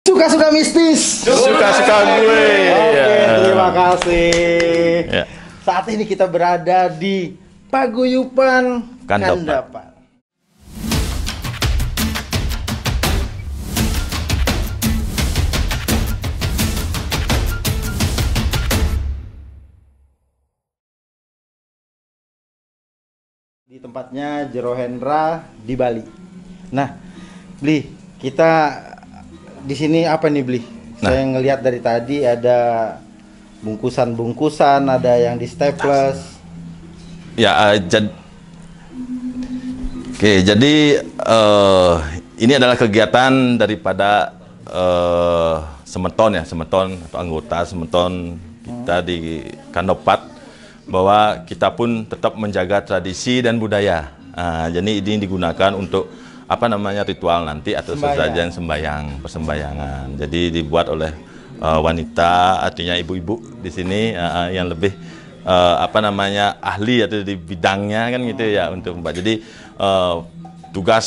Suka-suka mistis. Suka-suka gue. Oke, terima kasih. Ya. Saat ini kita berada di Paguyuban Kandapan. Kandapan. Di tempatnya Jero Hendra di Bali. Nah, Bli, kita di sini apa nih, Bli? Saya ngelihat dari tadi ada bungkusan-bungkusan, ada yang di staples. Ya, jadi ini adalah kegiatan daripada semeton atau anggota semeton kita di Kandopat, bahwa kita pun tetap menjaga tradisi dan budaya. Jadi ini digunakan untuk ritual nanti atau sesajen persembahyangan. Jadi dibuat oleh wanita, artinya ibu-ibu di sini yang lebih ahli atau di bidangnya kan gitu ya untuk Mbak. Jadi tugas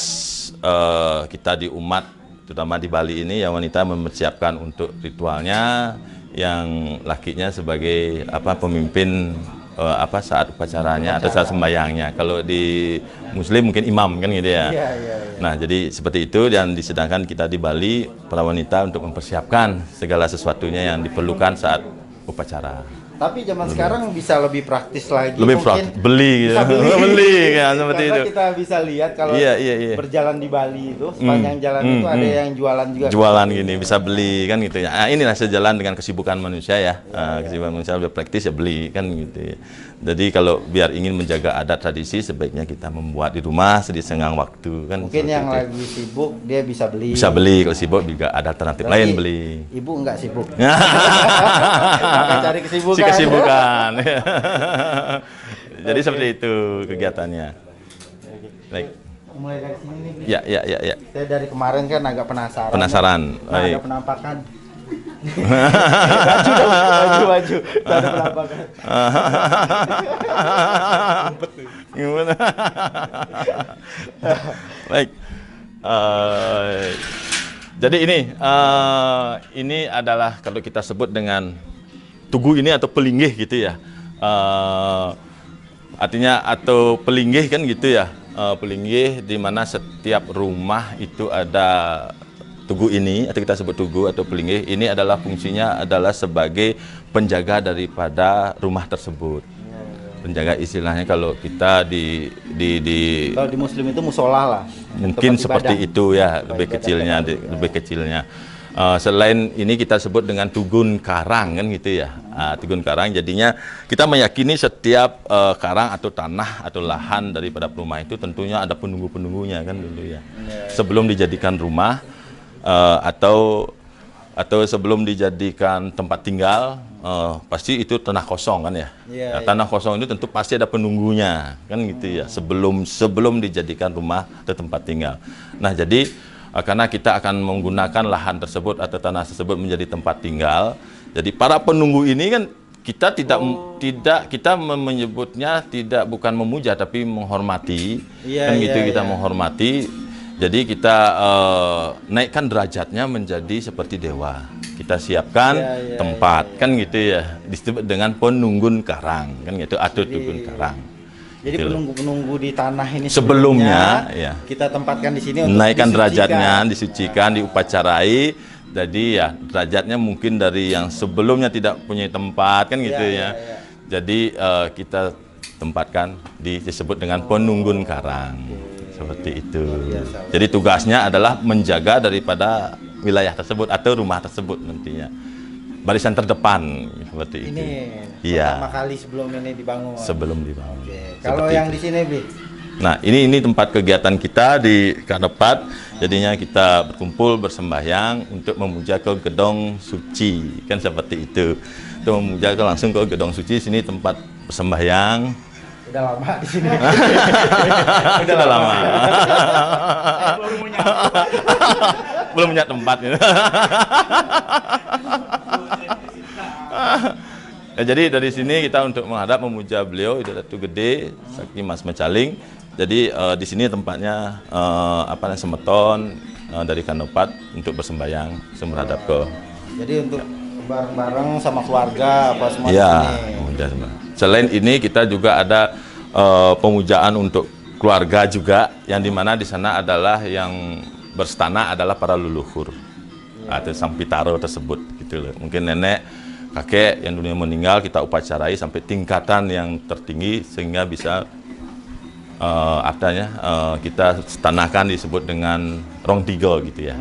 kita di umat terutama di Bali ini, yang wanita mempersiapkan untuk ritualnya, yang lakinya sebagai pemimpin saat upacaranya atau saat sembahyangnya. Kalau di Muslim mungkin imam kan gitu ya. Iya. Nah, jadi seperti itu, dan disedangkan kita di Bali para wanita untuk mempersiapkan segala sesuatunya yang diperlukan saat upacara. Tapi zaman sekarang bisa lebih praktis lagi. Lebih mungkin beli gitu. bisa beli kan seperti karena itu. kita bisa lihat kalau berjalan di Bali itu sepanjang jalan itu ada yang jualan juga. Jualan gini bisa beli kan gitu ya. Inilah sejalan dengan kesibukan manusia ya. Kesibukan manusia lebih praktis ya beli kan gitu ya. Jadi kalau biar ingin menjaga adat tradisi, sebaiknya kita membuat di rumah di senggang waktu kan. Mungkin yang itu. lagi sibuk dia bisa beli. Bisa beli, kalau sibuk juga ada alternatif lain beli. Ibu enggak sibuk. Maka cari kesibukan. Kesibukan. Jadi seperti itu kegiatannya. Baik. Mulai dari sini nih. Ya. Saya dari kemarin kan agak penasaran. Baik. Ada penampakan. Baju. Ada penampakan. Gimana? Baik. Jadi ini adalah kalau kita sebut dengan tugu ini atau pelinggih gitu ya. Artinya atau pelinggih kan gitu ya. Pelinggih di mana setiap rumah itu ada tugu ini, atau kita sebut tugu atau pelinggih. Ini adalah fungsinya adalah sebagai penjaga daripada rumah tersebut. Penjaga istilahnya kalau kita kalau di Muslim itu musola lah. Mungkin seperti itu ya, lebih kecilnya. Selain ini kita sebut dengan tugun karang kan gitu ya. Tugun karang jadinya kita meyakini setiap karang atau tanah atau lahan daripada rumah itu tentunya ada penunggu-penunggunya kan dulu ya. Sebelum dijadikan rumah atau sebelum dijadikan tempat tinggal, pasti itu tanah kosong kan ya. Tanah kosong itu tentu pasti ada penunggunya kan gitu ya, sebelum dijadikan rumah atau tempat tinggal. Nah, jadi karena kita akan menggunakan lahan tersebut atau tanah tersebut menjadi tempat tinggal, jadi para penunggu ini kan kita kita menyebutnya bukan memuja tapi menghormati kan gitu. Kita menghormati. Jadi kita naikkan derajatnya menjadi seperti dewa. Kita siapkan tempat kan gitu ya, disebut dengan penunggun karang kan gitu, atau tugun karang. Jadi penunggu-penunggu di tanah ini sebelumnya kita tempatkan di sini untuk naikkan derajatnya, disucikan, diupacarai. Jadi ya derajatnya mungkin dari yang sebelumnya tidak punya tempat kan gitu ya. Jadi kita tempatkan disebut dengan penunggun karang. Seperti itu. Jadi tugasnya adalah menjaga daripada wilayah tersebut atau rumah tersebut nantinya. Barisan terdepan seperti itu. Ini pertama kali sebelum ini dibangun. Sebelum dibangun. Kalau yang di sini, Bi? Nah, ini tempat kegiatan kita di Kandapat. Jadinya kita berkumpul bersembahyang untuk memuja ke gedong suci, kan seperti itu. Untuk memuja langsung ke gedong suci, sini tempat bersembahyang. Udah lama di sini. Udah lama. Belum punya tempat. Jadi dari sini kita untuk menghadap memuja beliau, itu Datu Gede Sakti Mas Mecaling. Jadi di sini tempatnya apa namanya, semeton dari Kanopat untuk bersembayang semeradap ke. Jadi untuk bareng-bareng sama keluarga apa semua di Iya. sini. Selain ini kita juga ada pemujaan untuk keluarga juga, yang dimana di sana adalah yang berstana adalah para leluhur atau sang pitaro tersebut gitu loh. Mungkin nenek, kakek yang dunia meninggal kita upacarai sampai tingkatan yang tertinggi sehingga bisa kita stanakan disebut dengan rong tiga gitu ya.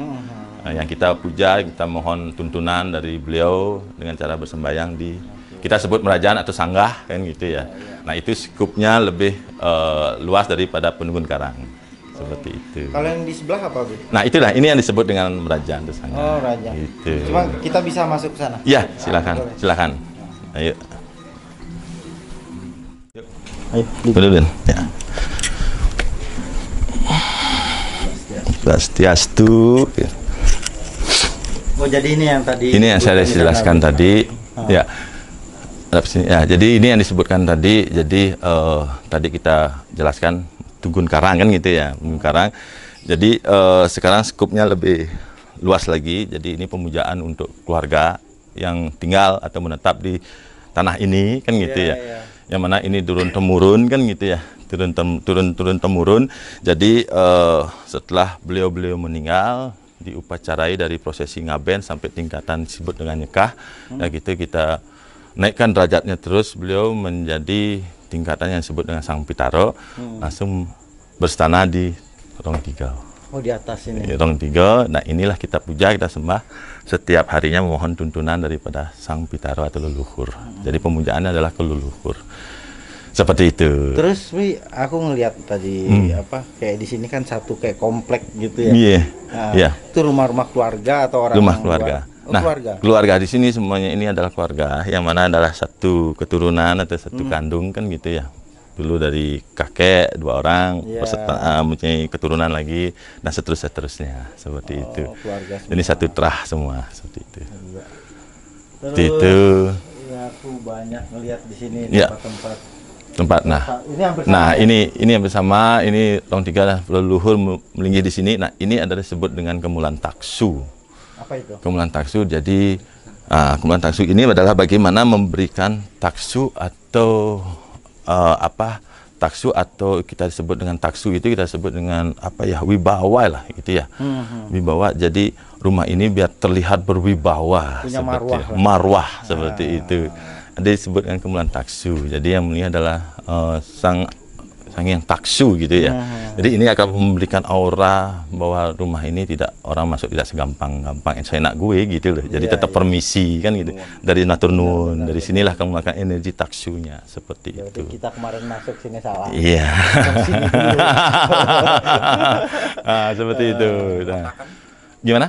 Yang kita puja, kita mohon tuntunan dari beliau dengan cara bersembayang di kita sebut merajaan atau sanggah kan gitu ya. Nah itu skupnya lebih luas daripada Penunggun Karang seperti itu. Kalau yang di sebelah apa, Bu? Nah itulah ini yang disebut dengan merajaan atau sanggah. Oh, raja. Gitu. Cuma kita bisa masuk ke sana. Ya silakan, silakan. Ayo. Ayo. Betul. Ya. Swastiastu. Oh, jadi ini yang tadi. Ini yang saya jelaskan tadi. Ya. Ya, jadi ini yang disebutkan tadi. Jadi tadi kita jelaskan Tugun Karang kan gitu ya, Tugun Karang. Jadi sekarang skupnya lebih luas lagi. Jadi ini pemujaan untuk keluarga yang tinggal atau menetap di tanah ini kan gitu ya. Yang mana ini turun temurun kan gitu ya. Turun temurun. Jadi setelah beliau meninggal, diupacarai dari prosesi ngaben sampai tingkatan disebut dengan nyekah. Ya gitu kita naikkan derajatnya terus, beliau menjadi tingkatan yang disebut dengan Sang Pitaro, langsung berstana di Rong Tiga. Oh, di atas ini. Di Rong Tiga. Nah inilah kita puja, kita sembah setiap harinya, memohon tuntunan daripada Sang Pitaro atau leluhur. Jadi pemujaannya adalah ke leluhur. Seperti itu. Terus aku ngelihat tadi kayak di sini kan satu kayak komplek gitu ya. Iya. Nah, Iya. itu rumah-rumah keluarga atau orang Rumah keluarga. Oh, Nah, keluarga. keluarga di sini semuanya ini adalah keluarga, yang mana adalah satu keturunan atau satu kandung kan gitu ya. Dulu dari kakek 2 orang, mempunyai keturunan lagi, dan seterusnya seperti itu. Keluarga semua. Ini satu terah semua seperti itu. Terus, Itu ya, aku banyak ngelihat di sini Ya. tempat-tempat. tempat. Nah, Ini hampir sama, nah ya? ini yang bersama, ini Rong Tiga leluhur melinggih di sini. Nah, ini adalah disebut dengan Kemulan Taksu. Apa itu? Kemulan taksu, jadi kemulan taksu ini adalah bagaimana memberikan taksu atau taksu atau kita disebut dengan taksu itu kita sebut dengan wibawa lah gitu ya. Wibawa, jadi rumah ini biar terlihat berwibawa, Punya seperti marwah lah. marwah seperti itu. Ada disebut dengan kemulan taksu. Jadi yang mulia adalah sang yang taksu gitu ya. Jadi ini akan memberikan aura bahwa rumah ini orang masuk tidak segampang-gampang saya nak gue gitu loh. Jadi tetap permisi kan gitu. Dari Naturnun, dari sinilah kamu makan energi taksunya seperti Berarti itu. kita kemarin masuk sini salah. Iya. Sini dulu. Seperti itu. Nah, gimana?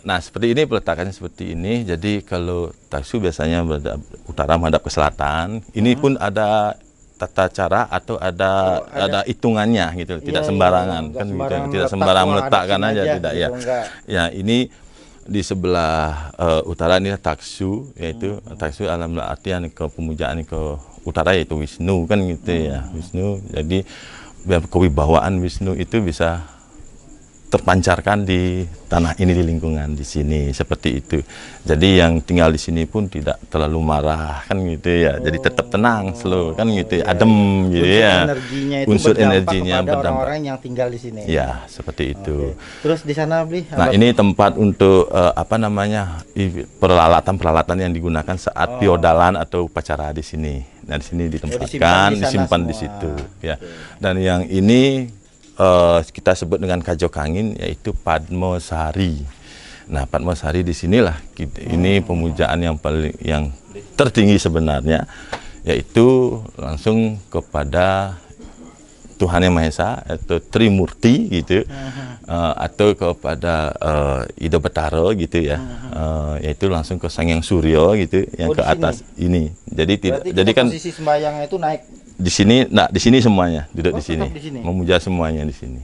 Nah, seperti ini peletakannya seperti ini. Jadi kalau taksu biasanya utara menghadap ke selatan. Ini pun ada tata cara atau ada hitungannya gitu, tidak sembarangan kan gitu, tidak sembarang meletakkan aja tidak gitu, ya. Ya, ini di sebelah utara ini taksu, yaitu taksu dalam artian ke pemujaan ke utara yaitu Wisnu kan gitu ya, Wisnu. Jadi biar kewibawaan Wisnu itu bisa terpancarkan di tanah ini, di lingkungan di sini seperti itu. Jadi yang tinggal di sini pun tidak terlalu marah kan gitu ya. Jadi tetap tenang, slow kan gitu ya, adem gitu ya. Unsur energinya berdampak kepada orang-orang yang tinggal di sini. Ya, seperti itu. Terus di sana Bli? Nah, ini tempat untuk peralatan-peralatan yang digunakan saat piodalan atau upacara di sini. Nah, di sini ditempatkan, disimpan di situ ya. Dan yang ini kita sebut dengan kajok angin, yaitu Padmosari. Nah, Padmosari di sinilah ini pemujaan yang tertinggi sebenarnya, yaitu langsung kepada Tuhan Yang Maha Esa atau Trimurti gitu, atau kepada Ida Betara gitu ya, yaitu langsung ke Sang Hyang Surya gitu, yang ke atas ini. Jadi jadi kan posisi sembahyangnya itu naik di sini, di sini semuanya duduk di sini, memuja semuanya di sini.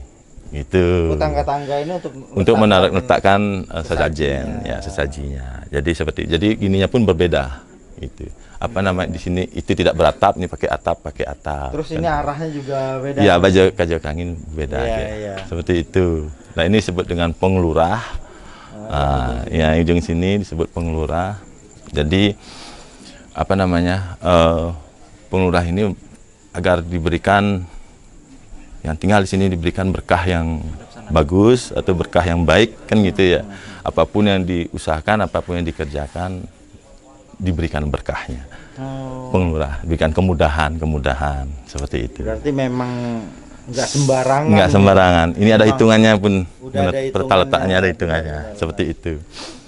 Itu. Tangga-tangga ini untuk meletakkan sesajen, ya sesajinya. Jadi gininya pun berbeda. Gitu. Apa namanya di sini itu tidak beratap, nih pakai atap. Terus ini arahnya juga beda. Ya, kajak angin beda. Iya, Ya. iya. Seperti itu. Nah, ini disebut dengan pengelurah. Ya, ujung sini disebut pengelurah. Jadi apa namanya pengelurah ini agar diberikan yang tinggal di sini diberikan berkah yang bagus atau berkah yang baik kan gitu ya. Apapun yang diusahakan, apapun yang dikerjakan diberikan berkahnya. Pengelurah, berikan kemudahan seperti itu. Berarti memang nggak sembarangan. Nggak sembarangan. Ini ada hitungannya pun. Udah ada Peta letaknya ada hitungannya. Seperti itu.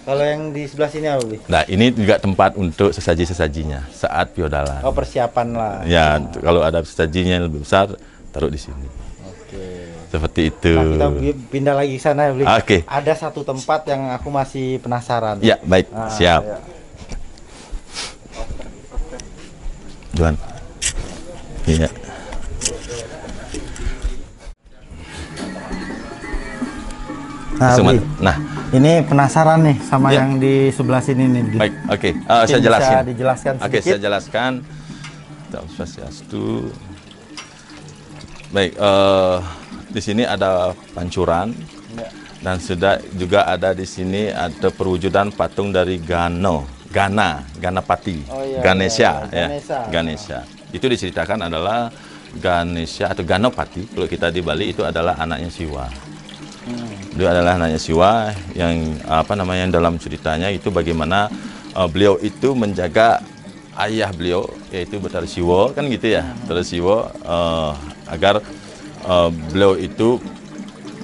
Kalau yang di sebelah sini apa, Bi? Nah, ini juga tempat untuk sesaji-sesajinya saat piodalan. Oh, persiapan lah. Ya, kalau ada sesajinya yang lebih besar, taruh di sini. Oke. Seperti itu. Nah, kita pindah lagi ke sana, Bi. Oke. Ada satu tempat yang aku masih penasaran. Ya, baik. Siap. Ya. Tuan. Iya. Nah, Bi, Nah, ini penasaran nih sama Ya. yang di sebelah sini nih. Bi. baik. Oke. Mungkin Saya jelaskan. Bisa dijelaskan Oke, sedikit. saya jelaskan. Om Swastiastu. Baik, di sini ada pancuran Ya. dan sudah juga ada di sini ada perwujudan patung dari Ganapati, Oh, iya, Ganesha, iya, ya, Ganesha. Itu diceritakan adalah Ganesha atau Ganapati kalau kita di Bali itu adalah anaknya Siwa. Dia adalah anaknya Siwa yang apa namanya dalam ceritanya itu bagaimana beliau itu menjaga ayah beliau yaitu Bathara Siwa kan gitu ya. Bathara Siwa agar beliau itu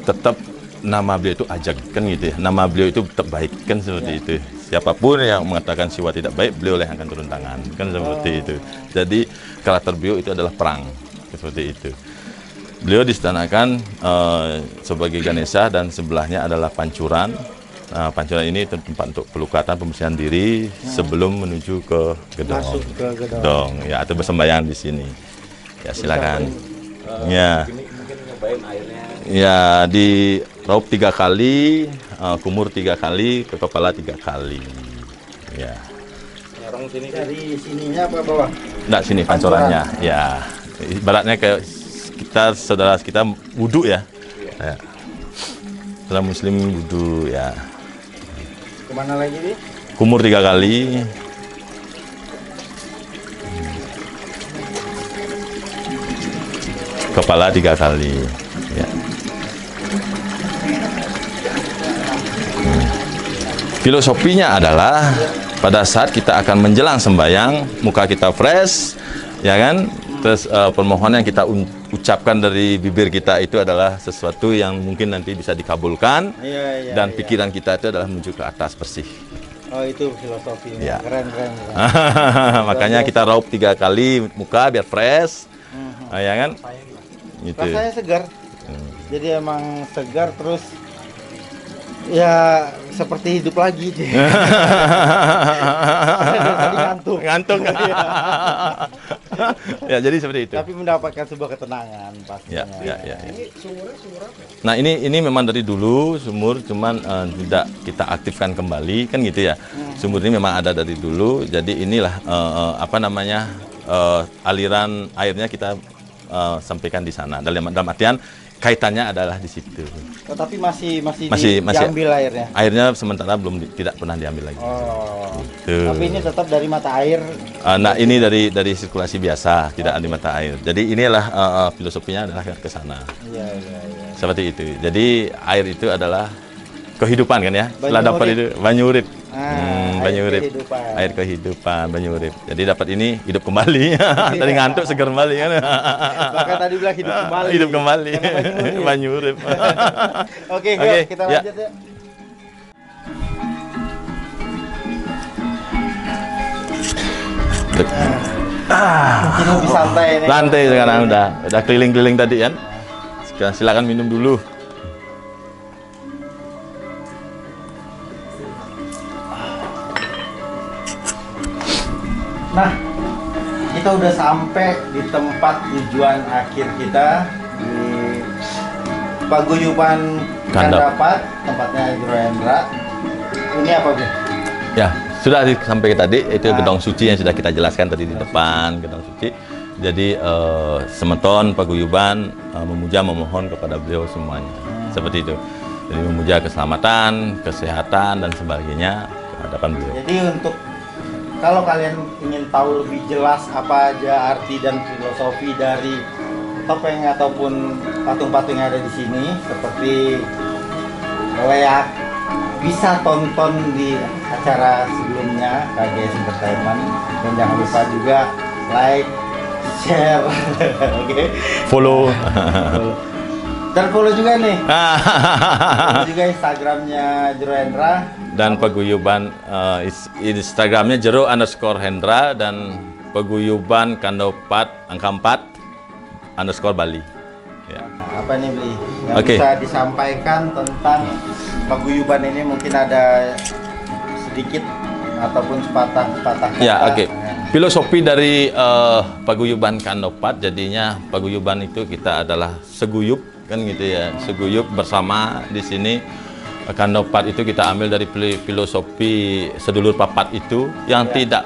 tetap nama beliau itu ajak kan gitu ya. Nama beliau itu tetap baik kan seperti itu. Siapapun yang mengatakan Siwa tidak baik, beliau yang akan turun tangan kan seperti itu. Jadi karakter beliau itu adalah perang seperti itu. Beliau distanakan sebagai Ganesha dan sebelahnya adalah pancuran. Nah, pancuran ini tempat untuk pelukatan pembersihan diri sebelum menuju ke gedong. Masuk ke gedong. Gedong, ya atau bersembahyang di sini. Ya silakan. Ya. Ya di raup 3 kali, kumur 3 kali, ke kepala 3 kali. Ya. Dari sininya apa bawah? Nggak sini pancurannya. Ya. Ibaratnya kayak saudara kita wudhu ya. Ya. Saudara muslim wudhu ya. Kemana lagi, Bi? Kumur 3 kali. Kepala 3 kali. Ya. Filosofinya adalah pada saat kita akan menjelang sembahyang, muka kita fresh, ya kan? Terus permohonan yang kita ucapkan dari bibir kita itu adalah sesuatu yang mungkin nanti bisa dikabulkan, dan pikiran kita itu adalah menuju ke atas bersih. Oh, itu filosofinya. Ya. Keren. Makanya kita raup 3 kali muka biar fresh, ya kan? Gitu. Rasanya segar. Jadi emang segar terus ya seperti hidup lagi. Tadi ngantuk. Ngantuk. Ya, jadi seperti itu. Tapi mendapatkan sebuah ketenangan pastinya. Ya. Ini sumur. Nah, ini memang dari dulu sumur, cuman tidak kita aktifkan kembali kan gitu ya. Sumur ini memang ada dari dulu. Jadi inilah apa namanya aliran airnya kita sampaikan di sana. Dalam artian kaitannya adalah di situ. Oh, tapi masih Masih diambil airnya. Airnya sementara tidak pernah diambil lagi. Oh. Gitu. Tapi ini tetap dari mata air. Nah, ini dari sirkulasi biasa, tidak di mata air. Jadi inilah filosofinya adalah ke sana. Iya. Seperti itu. Jadi air itu adalah kehidupan kan ya. Setelah Banyu dapat urip. itu banyu urip. Banyu air urip. kehidupan. Air kehidupan, banyu urip. Jadi dapat ini hidup kembali. Dari ngantuk segar kembali kan. Bahkan tadi bilang hidup kembali. Hidup kembali. Karena Banyu urip. Oke, kita ya. lanjut ya. Mungkin lebih santai ini. Lantai sekarang udah keliling-keliling tadi kan. Sekarang silakan minum dulu. Nah, kita udah sampai di tempat tujuan akhir kita di Paguyuban Kandapat, tempatnya Jero Hendra. Ini apa, Bu? Ya, Sudah disampaikan tadi, itu gedong suci yang sudah kita jelaskan tadi di depan, gedong suci. Jadi semeton paguyuban memuja memohon kepada beliau semuanya. Seperti itu. Jadi memuja keselamatan, kesehatan dan sebagainya ke hadapan beliau. Jadi untuk kalau kalian ingin tahu lebih jelas apa aja arti dan filosofi dari topeng ataupun patung-patung yang ada di sini, seperti leak, bisa tonton di acara sebelumnya KGS Entertainment, dan jangan lupa juga like, share, oke, Follow. dan follow juga nih, follow juga Instagramnya Jero Hendra Dan paguyuban Instagramnya Jero_Hendra dan paguyuban Kandopat angka 4 _Bali. Ya. Apa nih Bli yang Oke. bisa disampaikan tentang paguyuban ini, mungkin ada sedikit ataupun sepatah kata. Ya, oke. Filosofi dari paguyuban Kandopat, jadinya paguyuban itu kita adalah seguyup, kan gitu ya. Seguyup bersama di sini. Kandopat itu kita ambil dari filosofi sedulur papat itu yang tidak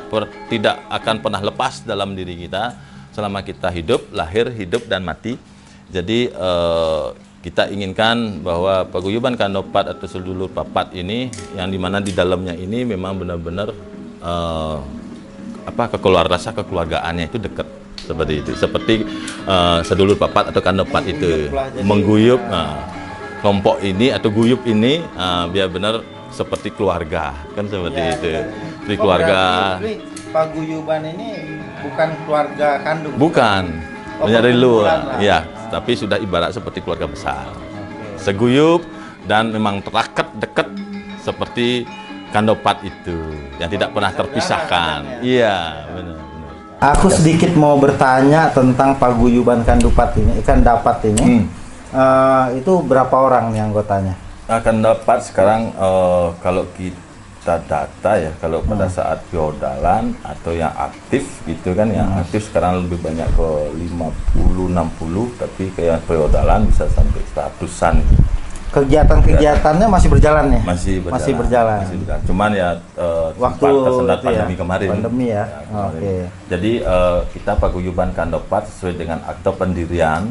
akan pernah lepas dalam diri kita selama kita hidup, lahir, hidup dan mati. Jadi kita inginkan bahwa paguyuban Kandopat atau sedulur papat ini, yang dimana di dalamnya ini memang benar-benar rasa kekeluargaannya itu dekat seperti itu. Seperti sedulur papat atau Kandopat itu mengguyup kelompok ini atau guyup ini biar benar seperti keluarga, kan seperti itu. Seperti keluarga. Paguyuban ini bukan keluarga kandung. Bukan. Dari luar. Ya, tapi sudah ibarat seperti keluarga besar. Seguyup dan memang terakat dekat seperti Kandopat itu yang tidak pernah terpisahkan. Iya, benar. Aku sedikit mau bertanya tentang paguyuban Kandopat ini. Itu berapa orang nih anggotanya? Akan dapat sekarang kalau kita data ya, kalau pada saat feodalan atau yang aktif gitu kan, yang aktif sekarang lebih banyak ke 50-60, tapi kayak feodalan bisa sampai 100-an. Kegiatan-kegiatannya masih berjalan ya? Masih berjalan. Masih berjalan. Cuman ya Waktu tersendat itu pandemi ya? kemarin. Pandemi ya. Kemarin. Oke. Jadi kita paguyuban Kandopat sesuai dengan akte pendirian.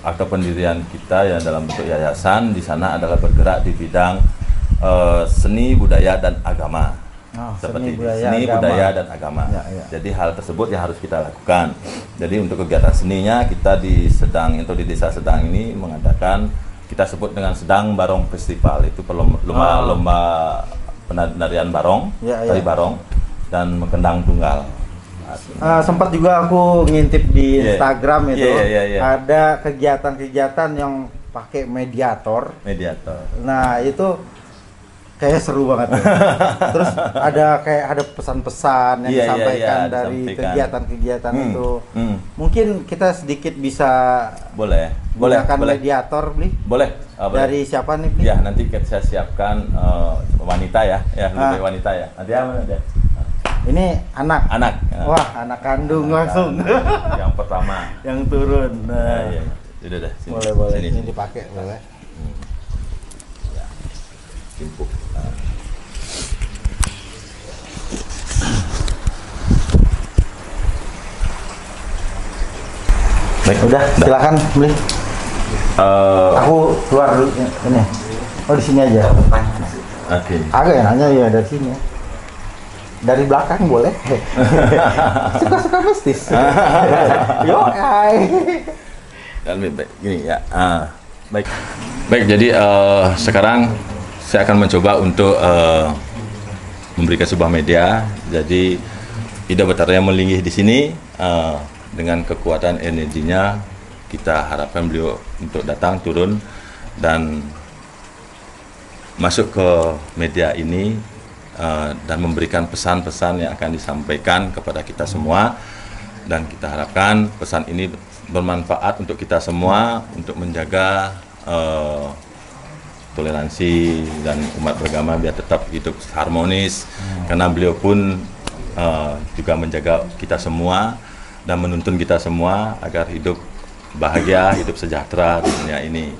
Akte pendirian kita yang dalam bentuk yayasan di sana adalah bergerak di bidang seni, budaya dan agama. Seperti seni, budaya dan agama. Ya. Jadi hal tersebut yang harus kita lakukan. Jadi untuk kegiatan seninya kita di desa Sedang ini mengadakan, kita sebut dengan Sedang Barong Festival. Itu lomba penarian barong, tari barong dan kendang tunggal. Sempat juga aku ngintip di Instagram itu, Yeah. ada kegiatan-kegiatan yang pakai mediator. Nah itu kayak seru banget. Terus ada pesan-pesan yang disampaikan dari kegiatan-kegiatan itu. Mungkin kita sedikit bisa gunakan mediator, Bli? Boleh. Dari siapa nih, Bli? Ya, nanti saya siapkan wanita ya, lebih wanita ya. Nanti ada. Ini anak. Wah, anak kandung langsung. Yang pertama. Yang turun. Nah. Iya. Udah. Sini. Boleh. Ini dipakai, boleh. Ya. Timpuk. Baik, udah. Silakan, Bli. Aku keluar dulu ini. Oh, di sini aja. Oke. Agak enaknya ya dari sini. Dari belakang boleh. Suka-suka mistis. Yo, Dan baik gini ya. Baik, jadi sekarang saya akan mencoba untuk memberikan sebuah media. Jadi Ida Betara yang melinggih di sini dengan kekuatan energinya, kita harapkan beliau untuk datang turun dan masuk ke media ini dan memberikan pesan-pesan yang akan disampaikan kepada kita semua, dan kita harapkan pesan ini bermanfaat untuk kita semua untuk menjaga toleransi dan umat beragama biar tetap hidup harmonis, karena beliau pun juga menjaga kita semua dan menuntun kita semua agar hidup bahagia, hidup sejahtera di dunia ini.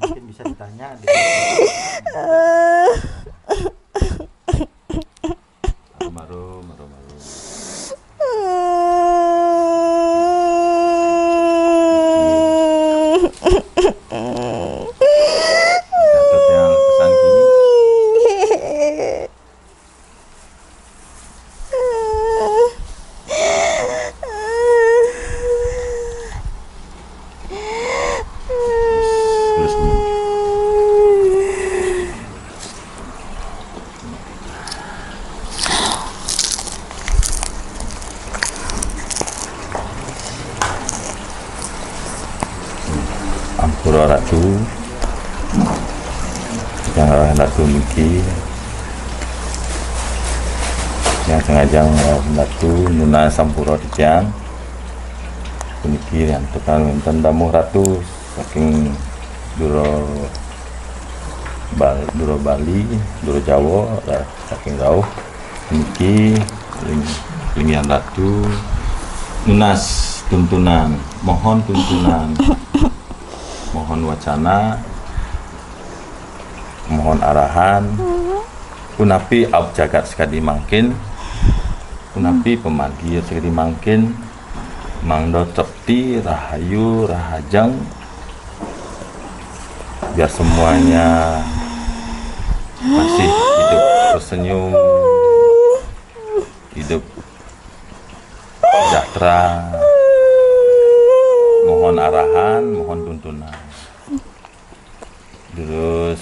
Mungkin bisa ditanya di Marum, marum, marum. Catat yang pesan kini. Terus ini. Ampura ratu yang ratu miki yang sengaja ratu nuna sampura dijang miki yang tukang wonten tamu ratu saking Duro Bali, Duro Jawa, saking jauh miki lingian ratu nunas tuntunan, mohon tuntunan, mohon wacana, mohon arahan, punapi ab jagat sekadi mangkin, punapi pemanggil sekadi mangkin, mangdo cepti rahayu rahajang, biar semuanya masih hidup tersenyum, hidup sejahtera. Mohon arahan, mohon tuntunan. Terus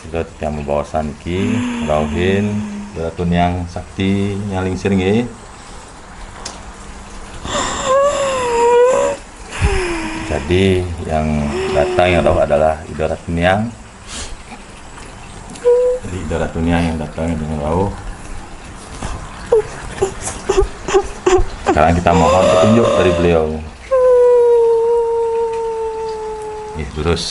sudah yang membawa sanki, rauhin, datun yang sakti nyaling sirngi. Jadi yang datang yang rauh adalah idorat tuniang. Jadi idorat tuniang yang datang dengan rauh. Sekarang kita mohon petunjuk dari beliau. Terus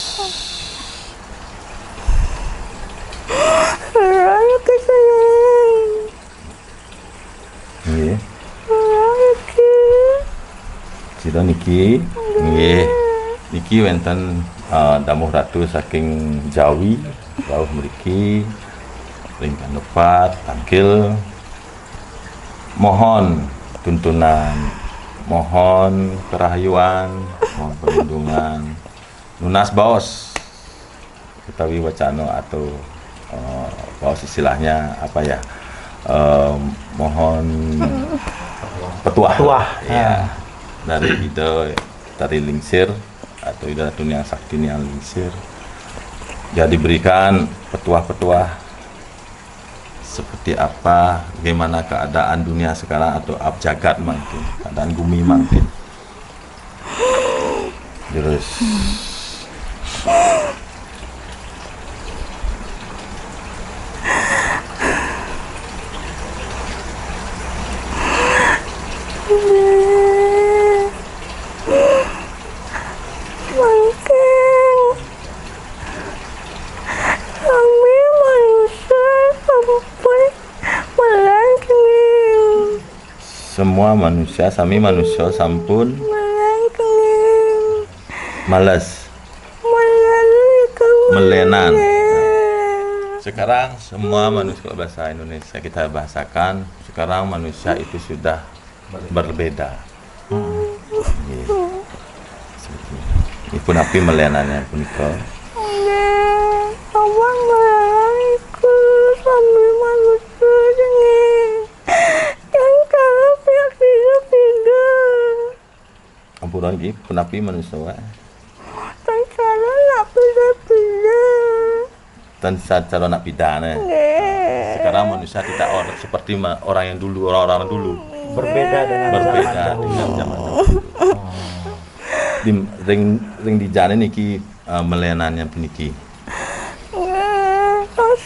nggih sida niki nggih niki wonten damuh ratu saking Jawi rawuh mriki ringkan lepat tangkil mohon tuntunan, mohon kerahayuan, mohon perlindungan. Nunas baos utawi wacana atau baos istilahnya apa ya, mohon petuah ya, dari ide dari lingsir atau ide dunia sakti yang lingsir ya, diberikan petuah-petuah seperti apa, bagaimana keadaan dunia sekarang atau abjagat mungkin, keadaan bumi mungkin. Terus semua manusia, sami manusia sampun malas melenan. Sekarang semua manusia, bahasa Indonesia kita bahasakan, sekarang manusia itu sudah berbeda. Ini pun api melenannya pun kau. Ampuran gitu, penapi manusia. Dan cara nak pidana. sekarang manusia tidak seperti orang yang dulu, orang-orang dulu. Berbeda dengan Zaman dahulu. Di ring di jane niki melenannya puniki.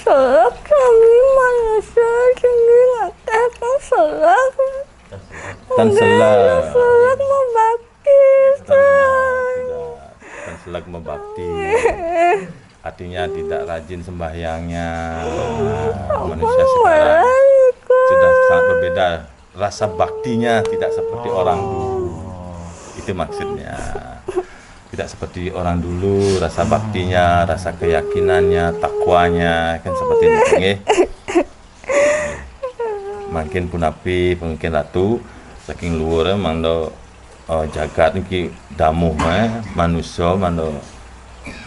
Selak kami manusia tinggi ngakeh selak. Tan selak. Selak membakti. Tan selak membakti. Artinya tidak rajin sembahyangnya. Manusia sekarang sudah sangat berbeda. Rasa baktinya tidak seperti orang dulu. Itu maksudnya. Tidak seperti orang dulu, rasa baktinya, rasa keyakinannya, takwanya kan seperti itu nggih. Makin punapi, mungkin ratu saking luhur mando jagat niki damuh manusia mando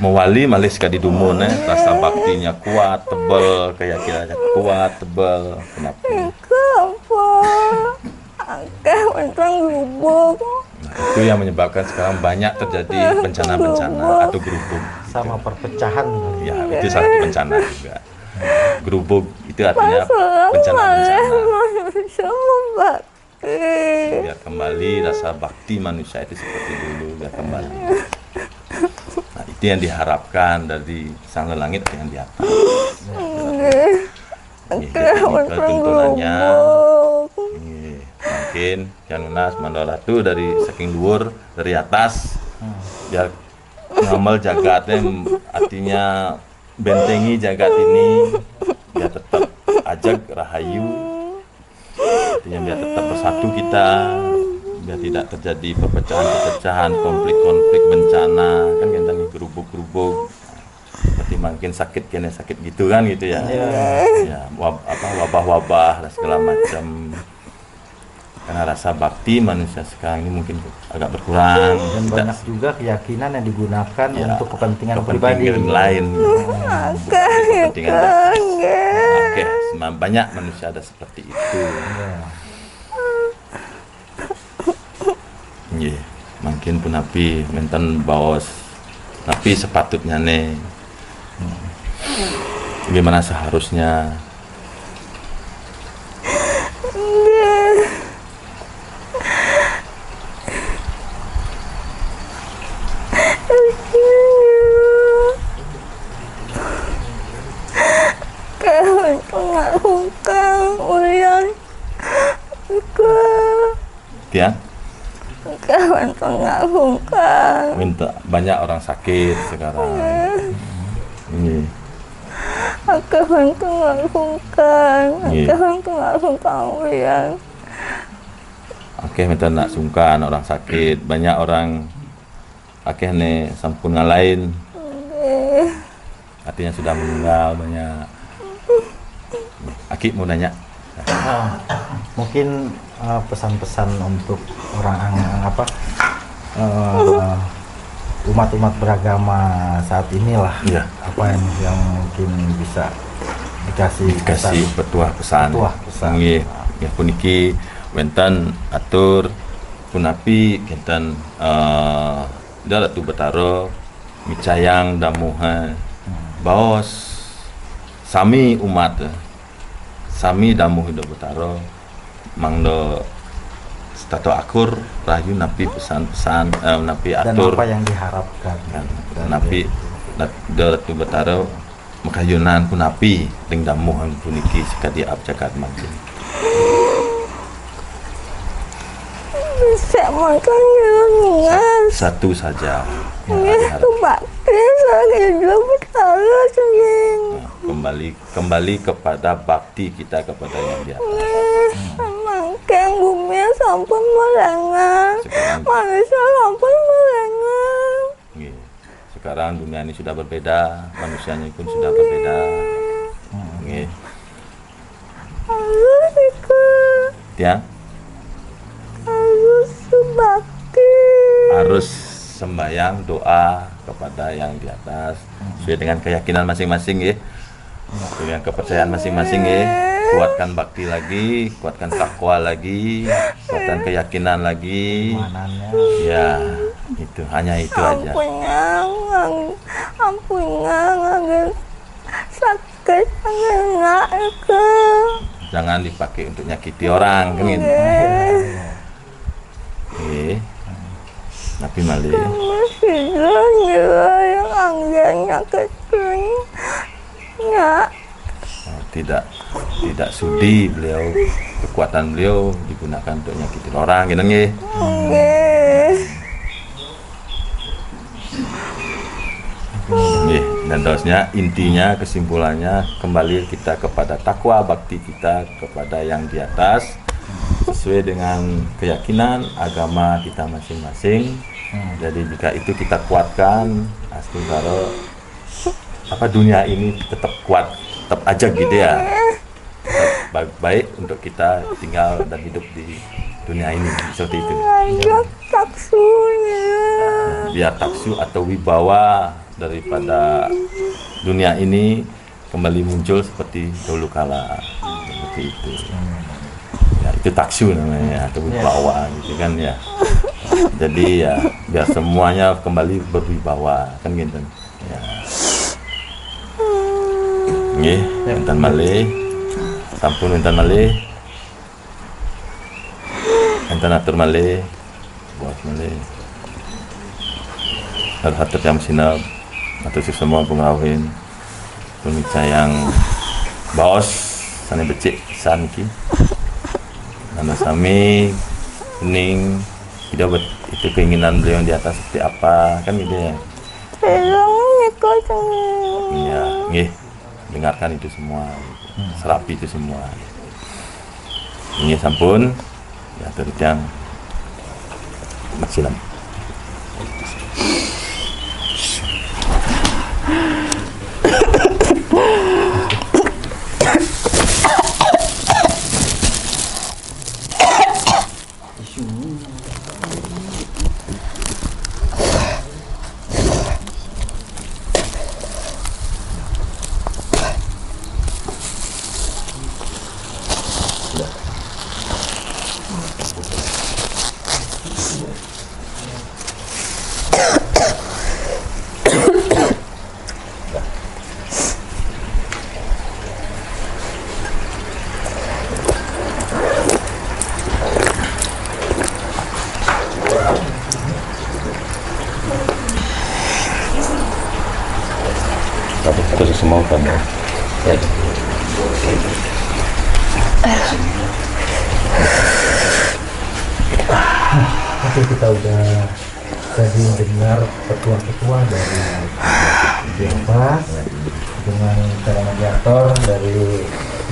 mewali malih sekali dumun rasa baktinya kuat, tebal, keyakinannya kuat, tebal, punapi. Kenapa? Akeh mentang gubuk. Itu yang menyebabkan sekarang banyak terjadi bencana-bencana atau gerubuk. sama perpecahan. Ya, itu salah satu bencana juga. Gerubuk itu artinya bencana-bencana. Manusia membakti. Biar kembali rasa bakti manusia itu seperti dulu, biar kembali. Nah, itu yang diharapkan dari sang langit yang di atas. Tuntunannya. Mungkin yang lunas mandolatu dari saking luhur dari atas biar ngamal jagatnya artinya bentengi jagat ini biar tetap ajak rahayu artinya biar tetap bersatu kita biar tidak terjadi perpecahan-perpecahan konflik-konflik bencana kan kita nih gerubuk-gerubuk seperti makin sakit kena sakit gitu kan gitu ya ya wabah-wabah dan segala macam. Karena rasa bakti manusia sekarang ini mungkin agak berkurang Dan banyak juga keyakinan yang digunakan ya, untuk kepentingan kepentingan pribadi lain. Kepentingan Oke, banyak manusia ada seperti itu. Iya, mungkin pun napi menten baos napi sepatutnya nih. Gimana seharusnya? Ya, minta banyak orang sakit sekarang. Ini. Oke, minta nak sungkan orang sakit. Banyak orang akeh nih sampun ngalahin. Artinya sudah meninggal banyak. Aki mau nanya. mungkin pesan-pesan untuk orang umat-umat beragama saat inilah Ya. apa yang mungkin bisa dikasih pesan. pesan. Ya puniki wenten atur punapi kinten Ratu Betaro micayang damuha baos sami umat sami damuh hidup Betaro mangdo stato akur rayu napi pesan-pesan napi Dan atur apa yang diharapkan kan napi Ratu Betaro makayunan punapi ring damuh puniki sekadi abjagat mangkin Bisa makan dengan satu saja yang ini diharap. tuh bakti saya hidup bertala sendiri. Kembali kepada bakti kita kepada yang di atas. Makan bumi sampai melengah, Sekarang- manusia sampai melengah. Nggih. Sekarang dunia ini sudah berbeda, manusianya pun sudah berbeda. Nggih. Harus ikut, Ya, harus bakti. harus sembahyang doa kepada yang di atas sesuai dengan keyakinan masing-masing ya. Dengan kepercayaan masing-masing ya. Kuatkan bakti lagi, kuatkan takwa lagi, kuatkan keyakinan lagi. Manannya Ya, itu hanya itu aja. Ampunnya, agar sakit sakit anakku. Jangan dipakai untuk nyakiti orang, kan gitu. Tapi Mali yang angganya kecilnya. Tidak sudi beliau, kekuatan beliau digunakan untuk nyakitin orang, gitu nggih. Dan terusnya intinya kesimpulannya kembali kita kepada takwa bakti kita kepada yang di atas sesuai dengan keyakinan agama kita masing-masing. Jadi jika itu kita kuatkan, astagfirullah, dunia ini tetap kuat, tetap aja gitu ya. Tetap baik untuk kita tinggal dan hidup di dunia ini seperti itu. Biar taksu atau wibawa daripada dunia ini kembali muncul seperti dahulu kala, seperti itu. Ya, itu taksu namanya atau wibawa gitu kan ya. Jadi ya biar semuanya kembali berwibawa kan gitu. Ya. Nggih, enten malih. Sampun enten malih. Enten atur malih. Buat malih. Harhat yang sinap atau semua pengawin pemica yang baos sana becik sanki nana sami kuning tidak buat itu keinginan beliau yang di atas seperti apa kan gitu ya. Iya, nggih, dengarkan itu semua, serapi itu semua. Ini sampun ya terus yang maksimal. Terus semua kan ya. Oke, kita udah tadi dengar ketua-ketua dari Dewas dengan para mediator dari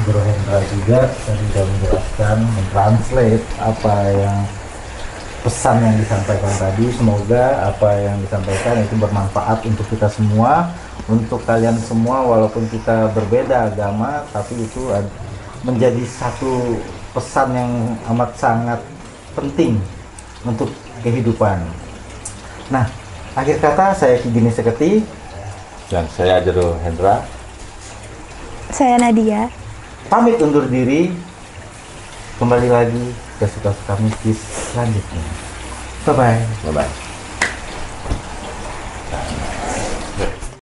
Guru Hendra juga tadi sudah menjelaskan, mentranslate apa yang pesan yang disampaikan tadi. Semoga apa yang disampaikan itu bermanfaat untuk kita semua, untuk kalian semua, walaupun kita berbeda agama, tapi itu menjadi satu pesan yang amat sangat penting untuk kehidupan. Nah, akhir kata saya Ki Gini Seketi Dan saya Jero Hendra. Saya Nadia. Pamit undur diri. Kembali lagi ke Suka-Suka Mistis selanjutnya. Bye-bye. Bye-bye.